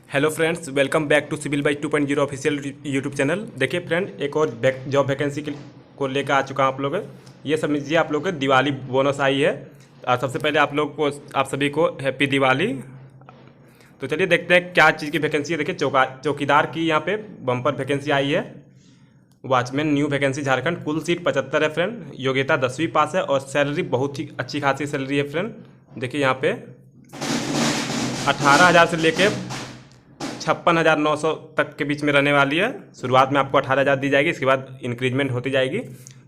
Hello friends, welcome back to civil by 2.0 official YouTube channel. देखिए friend, एक और job vacancy को लेकर आ चुका हूँ आप लोग। ये समझिए आप लोग को दिवाली बोनस आई है। सबसे पहले आप सभी को हैप्पी दिवाली। तो चलिए देखते हैं क्या चीज़ की वैकेंसी है। देखिए चौकीदार की यहाँ पे बम्पर वैकेंसी आई है। Watchman new vacancy Jharkhand. कुल सीट 75 है फ्रेंड। योग्यता 10वीं पास है और सैलरी बहुत ही अच्छी खासी सैलरी है फ्रेंड। देखिए यहाँ पे 18,000 से लेके 56,900 तक के बीच में रहने वाली है। शुरुआत में आपको 18,000 दी जाएगी, इसके बाद इंक्रीजमेंट होती जाएगी।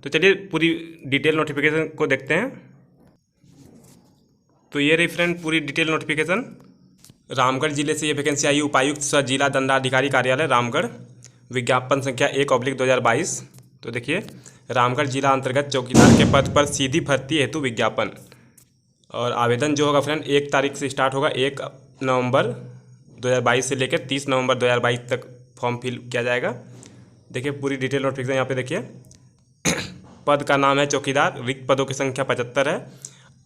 तो चलिए पूरी डिटेल नोटिफिकेशन को देखते हैं। तो ये रही फ्रेंड पूरी डिटेल नोटिफिकेशन। रामगढ़ जिले से ये वैकेंसी आई। उपायुक्त सह जिला दंडाधिकारी कार्यालय रामगढ़। विज्ञापन संख्या 1/2022। तो देखिए, रामगढ़ जिला अंतर्गत चौकीदार के पद पर सीधी भर्ती हेतु विज्ञापन। और आवेदन जो होगा फ्रेंड 1 तारीख से स्टार्ट होगा। 1 नवंबर 2022 से लेकर 30 नवंबर 2022 तक फॉर्म फिल किया जाएगा। देखिए पूरी डिटेल नोटिफिकेशन यहाँ पे देखिए। पद का नाम है चौकीदार। रिक्त पदों की संख्या 75 है।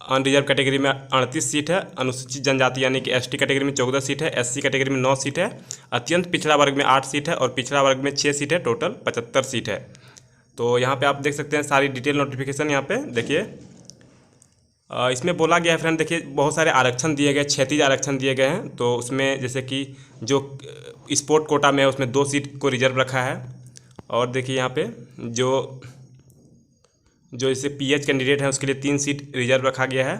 अनरिजर्व कैटेगरी में 38 सीट है। अनुसूचित जनजाति यानी कि एसटी कैटेगरी में 14 सीट है। एससी कैटेगरी में 9 सीट है। अत्यंत पिछड़ा वर्ग में 8 सीट है और पिछड़ा वर्ग में 6 सीट है। टोटल 75 सीट है। तो यहाँ पे आप देख सकते हैं सारी डिटेल नोटिफिकेशन। यहाँ पे देखिए इसमें बोला गया है फ्रेंड, देखिए बहुत सारे आरक्षण दिए गए, 36 आरक्षण दिए गए हैं। तो उसमें जैसे कि जो स्पोर्ट कोटा में है उसमें 2 सीट को रिजर्व रखा है। और देखिए यहाँ पे जो जैसे पीएच कैंडिडेट है उसके लिए 3 सीट रिजर्व रखा गया है।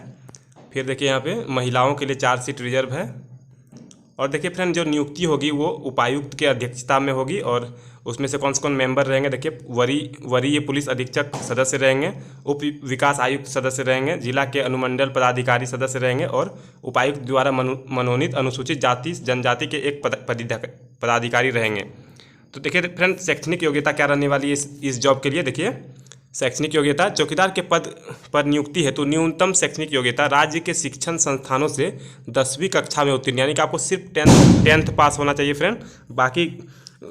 फिर देखिए यहाँ पे महिलाओं के लिए 4 सीट रिजर्व है। और देखिए फ्रेंड जो नियुक्ति होगी वो उपायुक्त के अध्यक्षता में होगी। और उसमें से कौन मेंबर रहेंगे, देखिए वरीय पुलिस अधीक्षक सदस्य रहेंगे, उप विकास आयुक्त सदस्य रहेंगे, जिला के अनुमंडल पदाधिकारी सदस्य रहेंगे और उपायुक्त द्वारा मनोनीत अनुसूचित जाति जनजाति के एक पदाधिकारी रहेंगे। तो देखिए फ्रेंड शैक्षणिक योग्यता क्या रहने वाली है इस जॉब के लिए। देखिए शैक्षणिक योग्यता, चौकीदार के पद पर नियुक्ति हेतु न्यूनतम शैक्षणिक योग्यता राज्य के शिक्षण संस्थानों से 10वीं कक्षा में उत्तीर्ण, यानी कि आपको सिर्फ टेंथ पास होना चाहिए फ्रेंड। बाकी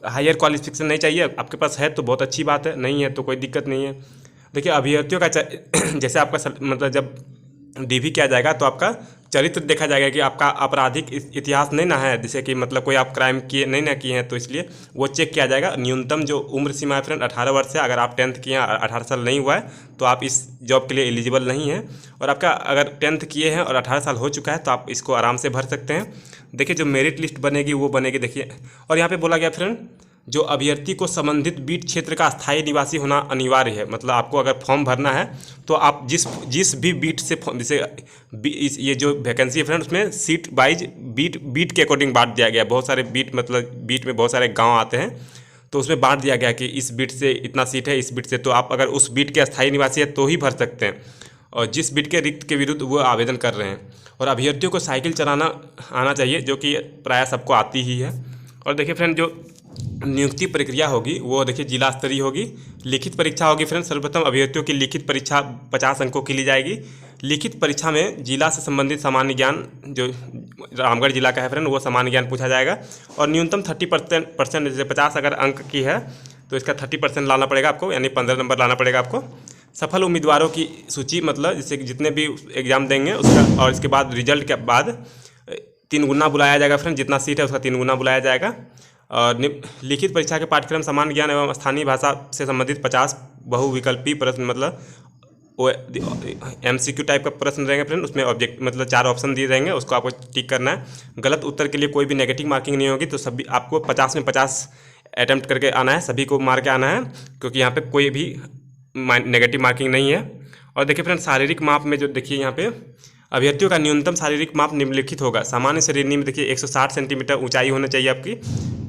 हायर क्वालिफिकेशन नहीं चाहिए। आपके पास है तो बहुत अच्छी बात है, नहीं है तो कोई दिक्कत नहीं है। देखिए अभ्यर्थियों का जैसे आपका मतलब जब डीवी किया जाएगा तो आपका चरित्र देखा जाएगा कि आपका आपराधिक इतिहास नहीं ना है, जैसे कि मतलब कोई आप क्राइम किए नहीं ना किए हैं, तो इसलिए वो चेक किया जाएगा। न्यूनतम जो उम्र सीमा है फ्रेंड 18 वर्ष है। अगर आप 10th किए हैं 18 साल नहीं हुआ है तो आप इस जॉब के लिए एलिजिबल नहीं हैं। और आपका अगर 10th किए हैं और 18 साल हो चुका है तो आप इसको आराम से भर सकते हैं। देखिए जो मेरिट लिस्ट बनेगी वो बनेगी। देखिए और यहाँ पर बोला गया फ्रेंड जो अभ्यर्थी को संबंधित बीट क्षेत्र का स्थायी निवासी होना अनिवार्य है। मतलब आपको अगर फॉर्म भरना है तो आप जिस भी बीट से जैसे ये जो वैकेंसी है फ्रेंड उसमें सीट वाइज बीट के अकॉर्डिंग बांट दिया गया। बहुत सारे बीट मतलब बीट में बहुत सारे गांव आते हैं तो उसमें बांट दिया गया कि इस बीट से इतना सीट है, इस बीट से। तो आप अगर उस बीट के अस्थायी निवासी है तो ही भर सकते हैं, और जिस बीट के रिक्त के विरुद्ध वो आवेदन कर रहे हैं। और अभ्यर्थियों को साइकिल चलाना आना चाहिए, जो कि प्रायः सबको आती ही है। और देखिए फ्रेंड जो नियुक्ति प्रक्रिया होगी वो देखिए जिला स्तरीय होगी। लिखित परीक्षा होगी फ्रेंड। सर्वप्रथम अभ्यर्थियों की लिखित परीक्षा 50 अंकों की ली जाएगी। लिखित परीक्षा में जिला से संबंधित सामान्य ज्ञान, जो रामगढ़ जिला का है फ्रेंड, वो सामान्य ज्ञान पूछा जाएगा। और न्यूनतम 30% जैसे 50 अगर अंक की है तो इसका 30% लाना पड़ेगा आपको, यानी 15 नंबर लाना पड़ेगा आपको। सफल उम्मीदवारों की सूची, मतलब जैसे जितने भी एग्जाम देंगे उसका, और इसके बाद रिजल्ट के बाद 3 गुना बुलाया जाएगा फ्रेंड। जितना सीट है उसका 3 गुना बुलाया जाएगा। और लिखित परीक्षा के पाठ्यक्रम सामान्य ज्ञान एवं स्थानीय भाषा से संबंधित 50 बहुविकल्पीय प्रश्न, मतलब वो MCQ टाइप का प्रश्न रहेंगे फ्रेंड। उसमें ऑब्जेक्ट मतलब 4 ऑप्शन दिए रहेंगे, उसको आपको टिक करना है। गलत उत्तर के लिए कोई भी नेगेटिव मार्किंग नहीं होगी। तो सभी आपको 50 में 50 अटैम्प्ट करके आना है, सभी को मार के आना है, क्योंकि यहाँ पे कोई भी नेगेटिव मार्किंग नहीं है। और देखिए फ्रेंड शारीरिक माप में जो देखिए यहाँ पे अभ्यर्थियों का न्यूनतम शारीरिक माप निम्नलिखित होगा। सामान्य श्रेणी में देखिए 160 सेंटीमीटर ऊंचाई होनी चाहिए आपकी।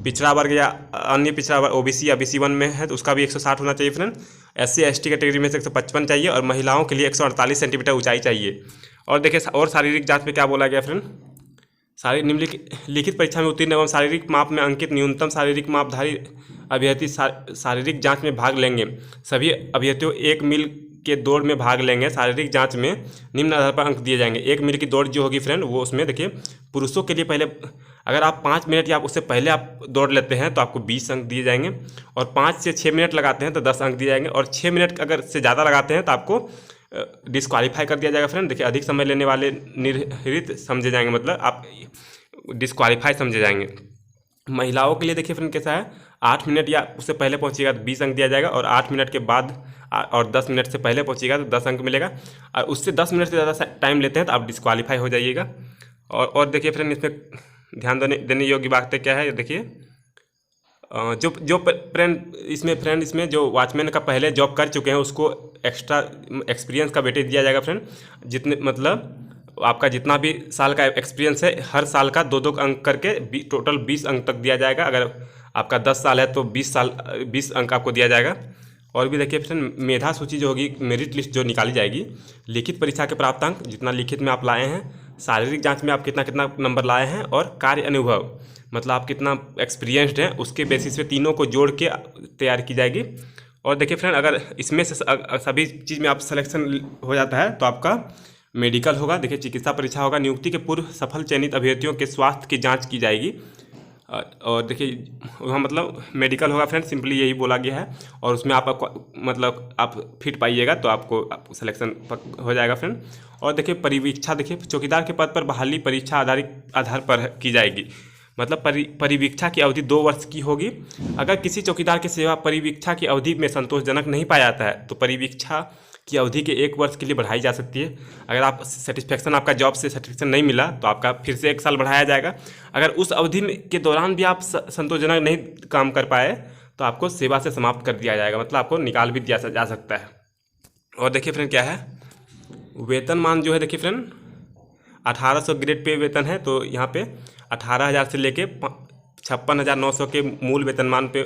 पिछड़ा वर्ग या अन्य पिछड़ा वर्ग OBC या BC1 में है तो उसका भी 160 होना चाहिए फ्रेंड। SC ST कैटेगरी में से 155 चाहिए। और महिलाओं के लिए 148 सेंटीमीटर ऊंचाई चाहिए। और देखिए और शारीरिक जांच में क्या बोला गया फ्रेंड, लिखित परीक्षा में उत्तीर्ण एवं शारीरिक माप में अंकित न्यूनतम शारीरिक मापधारी अभ्यर्थी शारीरिक जाँच में भाग लेंगे। सभी अभ्यर्थियों 1 मील के दौड़ में भाग लेंगे। शारीरिक जांच में निम्न आधार पर अंक दिए जाएंगे। 1 मील की दौड़ जो होगी फ्रेंड वो उसमें देखिए पुरुषों के लिए पहले अगर आप 5 मिनट या उससे पहले आप दौड़ लेते हैं तो आपको 20 अंक दिए जाएंगे। और 5 से 6 मिनट लगाते हैं तो 10 अंक दिए जाएंगे। और 6 मिनट अगर से ज़्यादा लगाते हैं तो आपको डिस्क्वालीफाई कर दिया जाएगा फ्रेंड। देखिए अधिक समय लेने वाले निर्हित समझे जाएंगे, मतलब आप डिस्क्वालीफाई समझे जाएंगे। महिलाओं के लिए देखिए फ्रेंड कैसा है, 8 मिनट या उससे पहले पहुंचिएगा तो 20 अंक दिया जाएगा, और 8 मिनट के बाद और 10 मिनट से पहले पहुंचिएगा तो 10 अंक मिलेगा, और उससे 10 मिनट से ज़्यादा टाइम लेते हैं तो आप डिस्क्वालीफाई हो जाइएगा। और देखिए फ्रेंड इसमें ध्यान देने योग्य बातें क्या है, देखिए जो फ्रेंड इसमें जो वॉचमैन का पहले जॉब कर चुके हैं उसको एक्स्ट्रा एक्सपीरियंस का वेटेज दिया जाएगा फ्रेंड। जितने मतलब आपका जितना भी साल का एक्सपीरियंस है, हर साल का 2-2 अंक करके टोटल 20 अंक तक दिया जाएगा। अगर आपका 10 साल है तो 20 अंक आपको दिया जाएगा। और भी देखिए फ्रेंड मेधा सूची जो होगी, मेरिट लिस्ट जो निकाली जाएगी, लिखित परीक्षा के प्राप्तांक जितना लिखित में आप लाए हैं, शारीरिक जांच में आप कितना कितना नंबर लाए हैं, और कार्य अनुभव मतलब आप कितना एक्सपीरियंस्ड हैं, उसके बेसिस पे तीनों को जोड़ के तैयार की जाएगी। और देखिए फ्रेंड अगर इसमें से सभी चीज़ में आप सिलेक्शन हो जाता है तो आपका मेडिकल होगा, देखिए चिकित्सा परीक्षा होगा, नियुक्ति के पूर्व सफल चयनित अभ्यर्थियों के स्वास्थ्य की जांच की जाएगी, और देखिए वहाँ मतलब मेडिकल होगा फ्रेंड, सिंपली यही बोला गया है। और उसमें आप मतलब आप फिट पाइएगा तो आपको सिलेक्शन हो जाएगा फ्रेंड। और देखिए परिवीक्षा, देखिए चौकीदार के पद पर बहाली परीक्षा आधार पर की जाएगी, मतलब परिवीक्षा की अवधि 2 वर्ष की होगी। अगर किसी चौकीदार की सेवा परिवीक्षा की अवधि में संतोषजनक नहीं पाया जाता है तो परिवीक्षा की अवधि के 1 वर्ष के लिए बढ़ाई जा सकती है। अगर आप सेटिस्फेक्शन आपका जॉब से सेटिस्फेक्शन नहीं मिला तो आपका फिर से 1 साल बढ़ाया जाएगा। अगर उस अवधि के दौरान भी आप संतोषजनक नहीं काम कर पाए तो आपको सेवा से समाप्त कर दिया जाएगा, मतलब आपको निकाल भी दिया जा सकता है। और देखिए फ्रेंड क्या है, वेतनमान जो है देखिए फ्रेंड 1800 ग्रेड पे वेतन है, तो यहाँ पे 18,000 से लेके 56,900 के मूल वेतनमान पे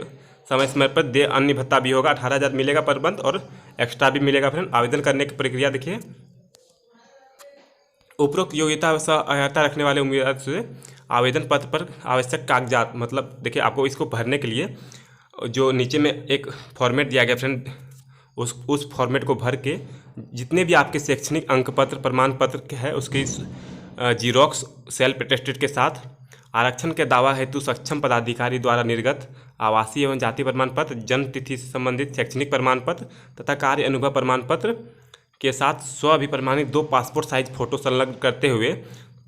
समय समय पर दे अन्य भत्ता भी होगा, 18,000 मिलेगा पर मंथ, और एक्स्ट्रा भी मिलेगा फ्रेंड। आवेदन करने की प्रक्रिया देखिए, उपरोक्त योग्यता अर्हता रखने वाले उम्मीदवार से आवेदन पत्र पर आवश्यक कागजात, मतलब देखिए आपको इसको भरने के लिए जो नीचे में एक फॉर्मेट दिया गया फ्रेंड, उस फॉर्मेट को भर के जितने भी आपके शैक्षणिक अंक पत्र प्रमाण पत्र है उसकी जीरोक्स सेल्फ अटेस्टेड के साथ, आरक्षण के दावा हेतु सक्षम पदाधिकारी द्वारा निर्गत आवासीय एवं जाति प्रमाण पत्र, जन्म तिथि से संबंधित शैक्षणिक प्रमाण पत्र तथा कार्य अनुभव प्रमाण पत्र के साथ स्व-अभिप्रमाणित 2 पासपोर्ट साइज फोटो संलग्न करते हुए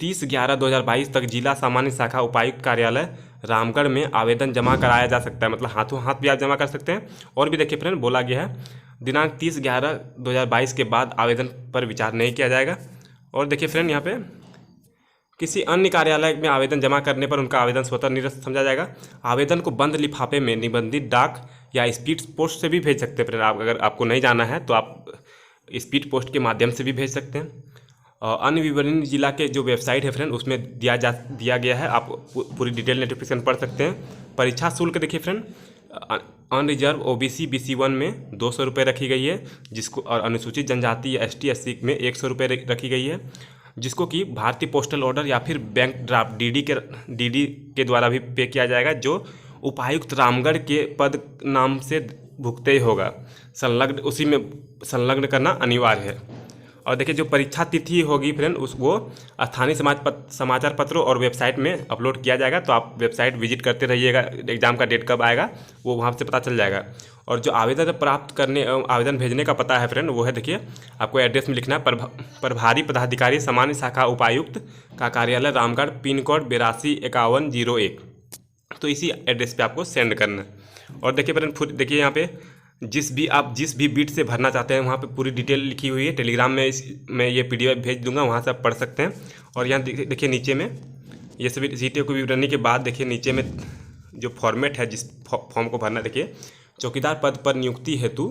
30/11/2022 तक जिला सामान्य शाखा उपायुक्त कार्यालय रामगढ़ में आवेदन जमा कराया जा सकता है, मतलब हाथों हाथ भी आप जमा कर सकते हैं। और भी देखिए फ्रेंड बोला गया है दिनांक 30/11/2022 के बाद आवेदन पर विचार नहीं किया जाएगा। और देखिए फ्रेंड यहाँ पे किसी अन्य कार्यालय में आवेदन जमा करने पर उनका आवेदन स्वतः निरस्त समझा जाएगा। आवेदन को बंद लिफाफे में निबंधित डाक या स्पीड पोस्ट से भी भेज सकते हैं फ्रेंड। आप अगर आपको नहीं जाना है तो आप स्पीड पोस्ट के माध्यम से भी भेज सकते हैं। अन्य विवरण जिला के जो वेबसाइट है फ्रेंड उसमें दिया गया है, आप पूरी डिटेल नोटिफिकेशन पढ़ सकते हैं। परीक्षा शुल्क देखिए फ्रेंड, अनरिजर्व ओबीसी BC1 में 200 रुपये रखी गई है, जिसको और अनुसूचित जनजाति या ST SC में 100 रुपये रखी गई है, जिसको कि भारतीय पोस्टल ऑर्डर या फिर बैंक ड्राफ्ट DD के द्वारा भी पे किया जाएगा, जो उपायुक्त रामगढ़ के पद नाम से भुगते होगा, उसी में संलग्न करना अनिवार्य है। और देखिए जो परीक्षा तिथि होगी फ्रेंड वो स्थानीय समाचार पत्रों और वेबसाइट में अपलोड किया जाएगा, तो आप वेबसाइट विजिट करते रहिएगा, एग्ज़ाम का डेट कब आएगा वो वहाँ से पता चल जाएगा। और जो आवेदन प्राप्त करने आवेदन भेजने का पता है फ्रेंड वो है, देखिए आपको एड्रेस में लिखना है प्रभारी पदाधिकारी सामान्य शाखा उपायुक्त का कार्यालय रामगढ़, पिन कोड 825101, तो इसी एड्रेस पे आपको सेंड करना है। और देखिए फ्रेंड देखिए यहाँ पे जिस भी बीट से भरना चाहते हैं वहाँ पे पूरी डिटेल लिखी हुई है। टेलीग्राम में मैं ये PDF भेज दूंगा, वहाँ से आप पढ़ सकते हैं। और यहाँ देखिए नीचे में ये सभी सीटें को विवरणी के बाद देखिए नीचे में जो फॉर्मेट है जिस फॉर्म को भरना, देखिए चौकीदार पद पर नियुक्ति हेतु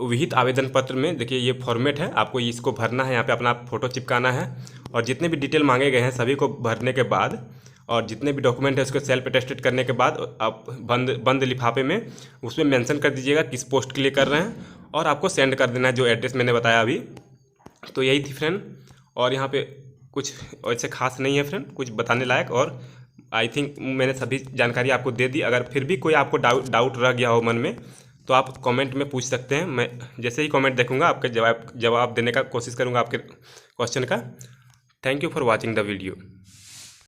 विहित आवेदन पत्र में देखिए ये फॉर्मेट है, आपको इसको भरना है, यहाँ पे अपना फ़ोटो चिपकाना है और जितने भी डिटेल मांगे गए हैं सभी को भरने के बाद और जितने भी डॉक्यूमेंट है उसको सेल्फ अटेस्टेड करने के बाद आप बंद लिफाफे में उसमें मेंशन कर दीजिएगा किस पोस्ट के लिए कर रहे हैं और आपको सेंड कर देना है जो एड्रेस मैंने बताया अभी। तो यही थी फ्रेंड, और यहाँ पे कुछ ऐसे खास नहीं है फ्रेंड कुछ बताने लायक, और आई थिंक मैंने सभी जानकारी आपको दे दी। अगर फिर भी कोई आपको डाउट रह गया हो मन में तो आप कमेंट में पूछ सकते हैं, मैं जैसे ही कमेंट देखूंगा आपके जवाब देने का कोशिश करूंगा आपके क्वेश्चन का। Thank you for watching the video.